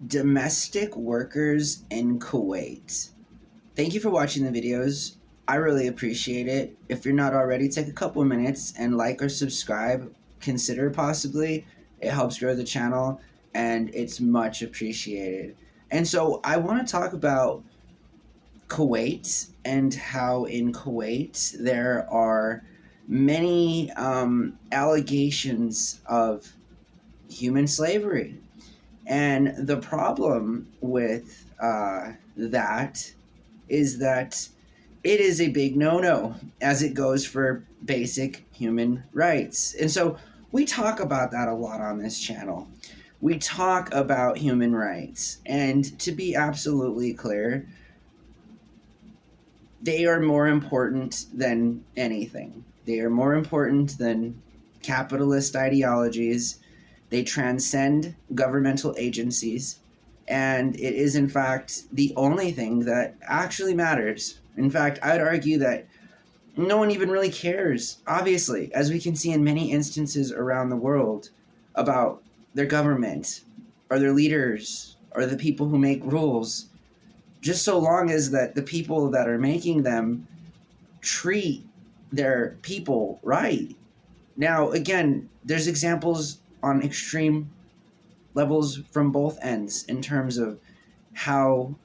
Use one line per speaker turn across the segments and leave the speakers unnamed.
Domestic workers in Kuwait. Thank you for watching the videos. I really appreciate it. If you're not already, take a couple of minutes and like or subscribe. Consider possibly. It helps grow the channel and it's much appreciated. And so I want to talk about Kuwait and how in Kuwait there are many allegations of human slavery. And the problem with that is that it is a big no-no as it goes for basic human rights. And so we talk about that a lot on this channel. We talk about human rights. And to be absolutely clear, they are more important than anything. They are more important than capitalist ideologies. They transcend governmental agencies, and it is, in fact, the only thing that actually matters. In fact, I'd argue that no one even really cares, obviously, as we can see in many instances around the world, about their government or their leaders or the people who make rules, just so long as that the people that are making them treat their people right. Now, again, there's examples on extreme levels from both ends in terms of how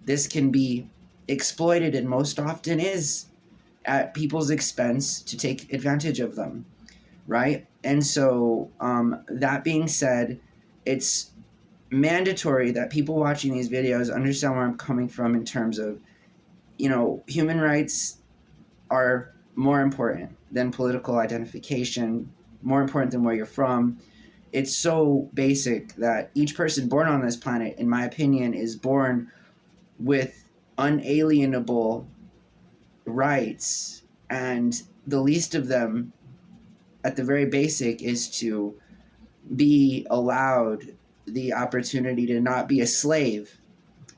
this can be exploited, and most often is at people's expense to take advantage of them, right? And so that being said, it's mandatory that people watching these videos understand where I'm coming from in terms of, human rights are more important than political identification, more important than where you're from. It's so basic that each person born on this planet, in my opinion, is born with unalienable rights, and the least of them, at the very basic, is to be allowed the opportunity to not be a slave,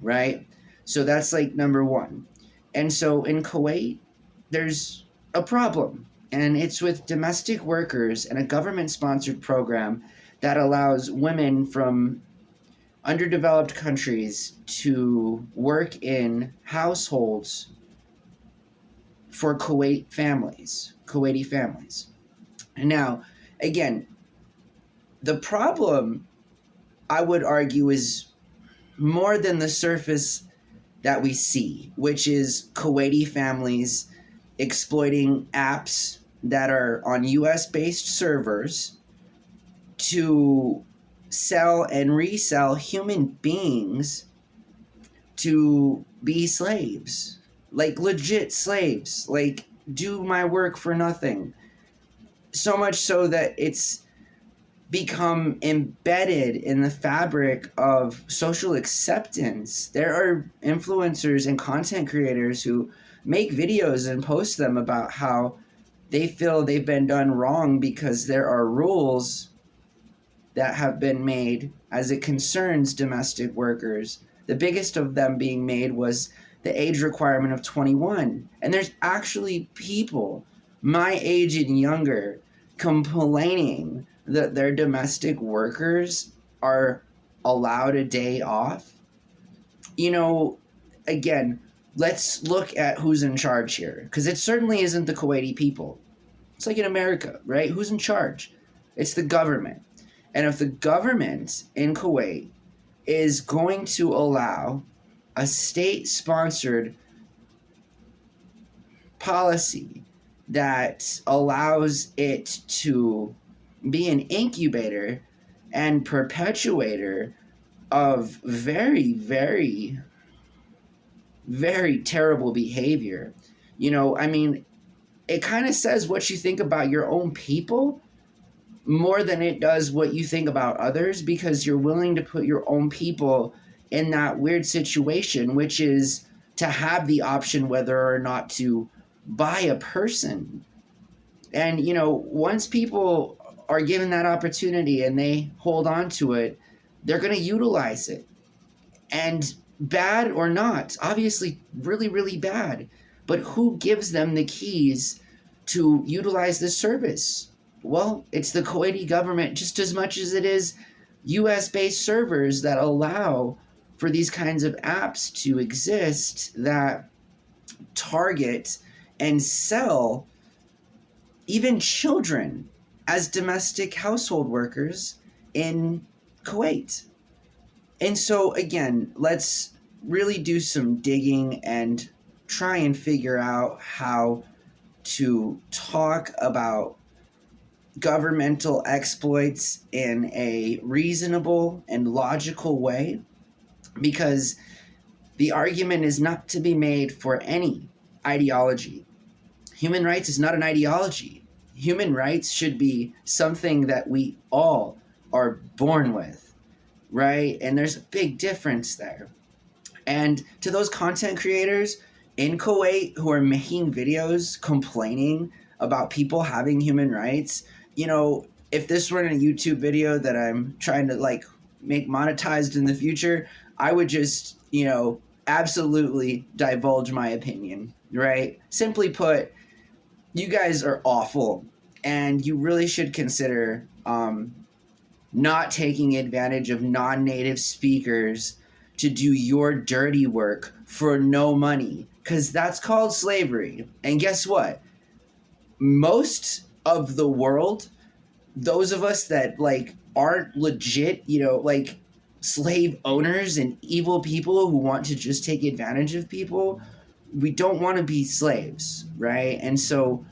right? So that's like number one. And so in Kuwait, there's a problem, and it's with domestic workers and a government-sponsored program that allows women from underdeveloped countries to work in households for Kuwaiti families. And now, again, the problem, I would argue, is more than the surface that we see, which is Kuwaiti families exploiting apps that are on US-based servers to sell and resell human beings to be slaves, like legit slaves, like do my work for nothing. So much so that it's become embedded in the fabric of social acceptance. There are influencers and content creators who make videos and post them about how they feel they've been done wrong because there are rules that have been made as it concerns domestic workers. The biggest of them being made was the age requirement of 21. And there's actually people my age and younger complaining that their domestic workers are allowed a day off. Again, let's look at who's in charge here, because it certainly isn't the Kuwaiti people. It's like in America, right? Who's in charge? It's the government. And if the government in Kuwait is going to allow a state-sponsored policy that allows it to be an incubator and perpetuator of very, very, very terrible behavior, it kind of says what you think about your own people more than it does what you think about others, because you're willing to put your own people in that weird situation, which is to have the option whether or not to buy a person. And, once people are given that opportunity and they hold on to it, they're going to utilize it. And bad or not, obviously really, really bad, but who gives them the keys to utilize this service? Well, it's the Kuwaiti government just as much as it is US based servers that allow for these kinds of apps to exist that target and sell even children as domestic household workers in Kuwait. And so, again, let's really do some digging and try and figure out how to talk about governmental exploits in a reasonable and logical way, because the argument is not to be made for any ideology. Human rights is not an ideology. Human rights should be something that we all are born with, right? And there's a big difference there. And to those content creators in Kuwait who are making videos complaining about people having human rights, you know, if this were in a YouTube video that I'm trying to like make monetized in the future, I would just, you know, absolutely divulge my opinion, right? Simply put, you guys are awful, and you really should consider not taking advantage of non-native speakers to do your dirty work for no money, because that's called slavery. And guess what? Most of the world, those of us that like aren't legit, you know, like slave owners and evil people who want to just take advantage of people, we don't want to be slaves, right? And so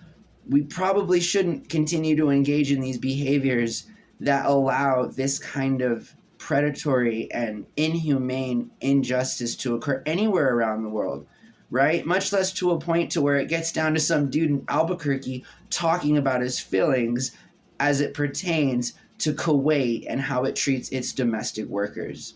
we probably shouldn't continue to engage in these behaviors that allow this kind of predatory and inhumane injustice to occur anywhere around the world, right? Much less to a point to where it gets down to some dude in Albuquerque talking about his feelings as it pertains to Kuwait and how it treats its domestic workers.